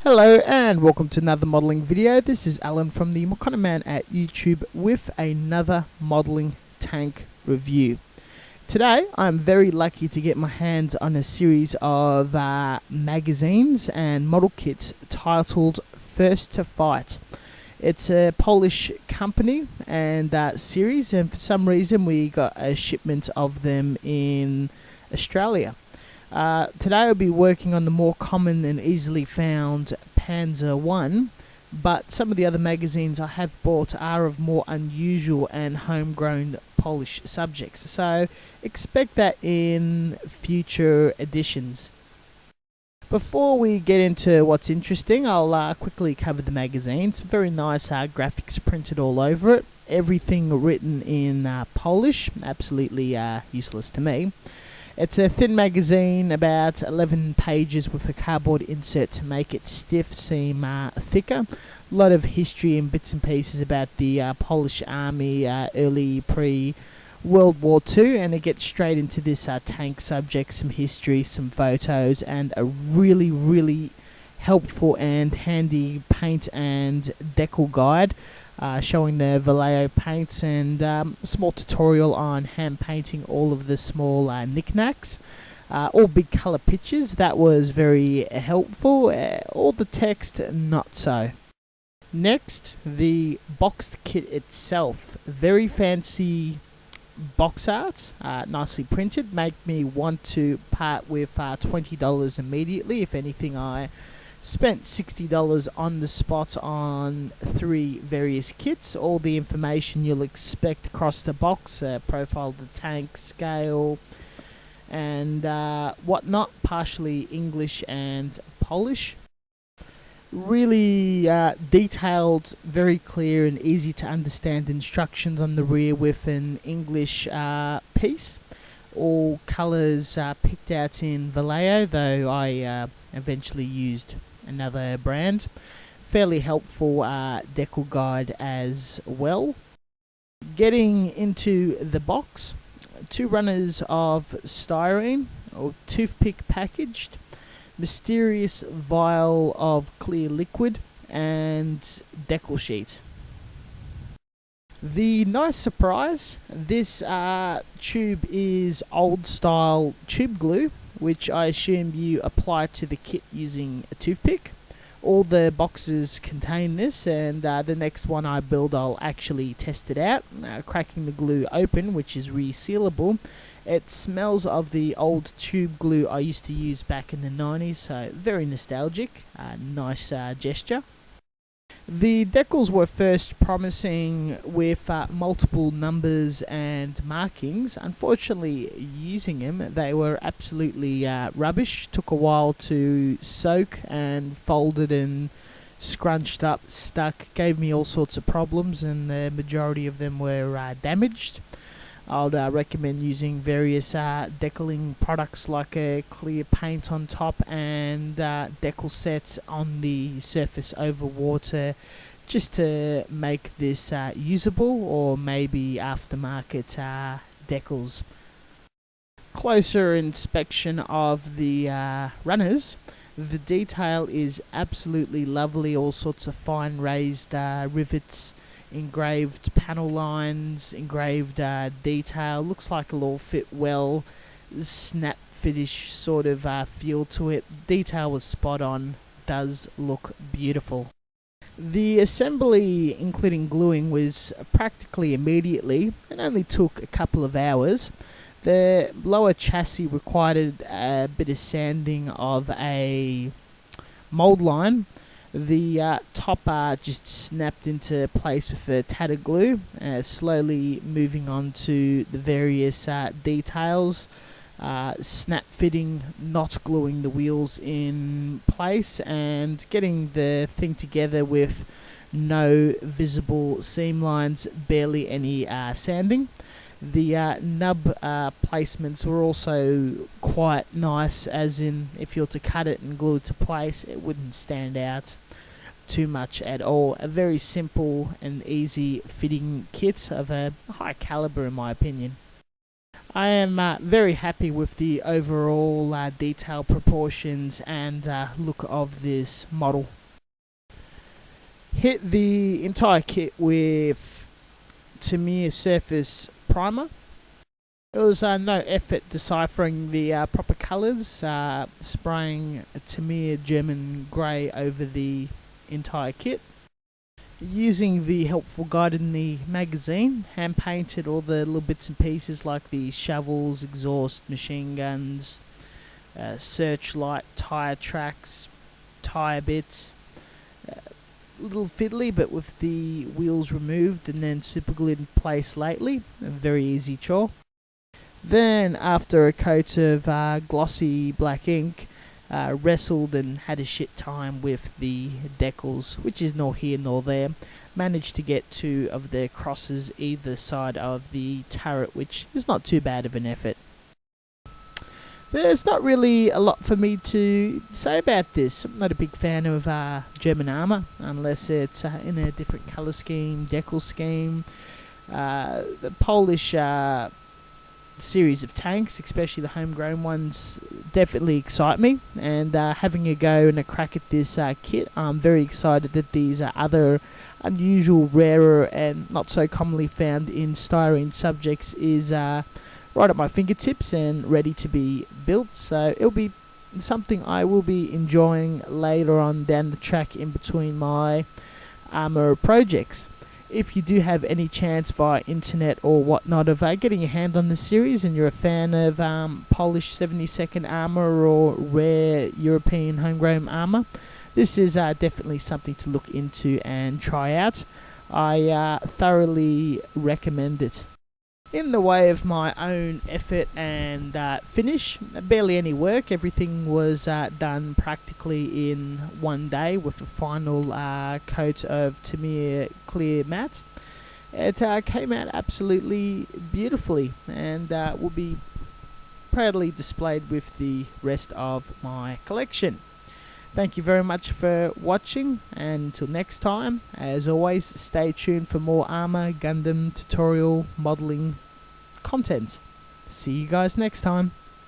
Hello and welcome to another modelling video. This is Alan from the Makana Man at YouTube with another modelling tank review. Today I'm very lucky to get my hands on a series of magazines and model kits titled First to Fight. It's a Polish company and series, and for some reason we got a shipment of them in Australia. Today I'll be working on the more common and easily found Panzer I, but some of the other magazines I have bought are of more unusual and homegrown Polish subjects, so expect that in future editions. Before we get into what's interesting, I'll quickly cover the magazine. Some very nice graphics printed all over it, everything written in Polish, absolutely useless to me. It's a thin magazine, about 11 pages with a cardboard insert to make it stiff seem thicker. A lot of history and bits and pieces about the Polish army early pre-World War II, and it gets straight into this tank subject, some history, some photos, and a really helpful and handy paint and decal guide showing the Vallejo paints, and a small tutorial on hand painting all of the small knickknacks. All big colour pictures, that was very helpful. All the text, not so. Next, the boxed kit itself. Very fancy box art, nicely printed. Make me want to part with $20 immediately. If anything, I spent $60 on the spot on 3 various kits. All the information you'll expect across the box, profile of the tank, scale, and whatnot, partially English and Polish. Really detailed, very clear and easy to understand instructions on the rear with an English piece. All colours picked out in Vallejo, though I eventually used another brand. Fairly helpful decal guide as well. Getting into the box, 2 runners of styrene or toothpick packaged, mysterious vial of clear liquid, and decal sheet. The nice surprise, this tube is old style tube glue, which I assume you apply to the kit using a toothpick. All the boxes contain this, and the next one I build I'll actually test it out, cracking the glue open, which is resealable. It smells of the old tube glue I used to use back in the 90s, so very nostalgic, nice gesture. The decals were first promising with multiple numbers and markings. Unfortunately, using them, they were absolutely rubbish. Took a while to soak and folded and scrunched up, stuck. Gave me all sorts of problems, and the majority of them were damaged. I'd recommend using various decaling products like a clear paint on top and decal sets on the surface over water, just to make this usable, or maybe aftermarket decals. Closer inspection of the runners. The detail is absolutely lovely, all sorts of fine raised rivets, engraved panel lines, engraved detail. Looks like it'll all fit well. Snap finish sort of feel to it. Detail was spot on. Does look beautiful. The assembly, including gluing, was practically immediately and only took a couple of hours. The lower chassis required a bit of sanding of a mold line. The top just snapped into place with a tad of glue, slowly moving on to the various details, snap fitting, not gluing the wheels in place, and getting the thing together with no visible seam lines, barely any sanding. The nub placements were also quite nice, as in if you were to cut it and glue it to place, it wouldn't stand out too much at all. A very simple and easy fitting kit of a high caliber in my opinion. I am very happy with the overall detail, proportions, and look of this model. Hit the entire kit with Tamiya Surface Primer. There was no effort deciphering the proper colours, spraying Tamiya German Grey over the entire kit. Using the helpful guide in the magazine, hand painted all the little bits and pieces like the shovels, exhaust, machine guns, searchlight, tyre tracks, tyre bits. Little fiddly, but with the wheels removed and then super glued in place lately. A very easy chore. Then, after a coat of glossy black ink, wrestled and had a shit time with the decals, which is nor here nor there. Managed to get 2 of the crosses either side of the turret, which is not too bad of an effort. There's not really a lot for me to say about this. I'm not a big fan of German armour, unless it's in a different colour scheme, decal scheme. The Polish series of tanks, especially the homegrown ones, definitely excite me. And having a go and a crack at this kit, I'm very excited that these other unusual, rarer, and not so commonly found in styrene subjects is right at my fingertips and ready to be built. So it'll be something I will be enjoying later on down the track in between my armour projects. If you do have any chance via internet or whatnot of getting your hand on the series and you're a fan of Polish 72nd armour or rare European homegrown armour, this is definitely something to look into and try out. I thoroughly recommend it. In the way of my own effort and finish, barely any work. Everything was done practically in one day with a final coat of Tamiya Clear Matte. It came out absolutely beautifully and will be proudly displayed with the rest of my collection. Thank you very much for watching, and until next time, as always, stay tuned for more armour, Gundam tutorial, modelling content. See you guys next time.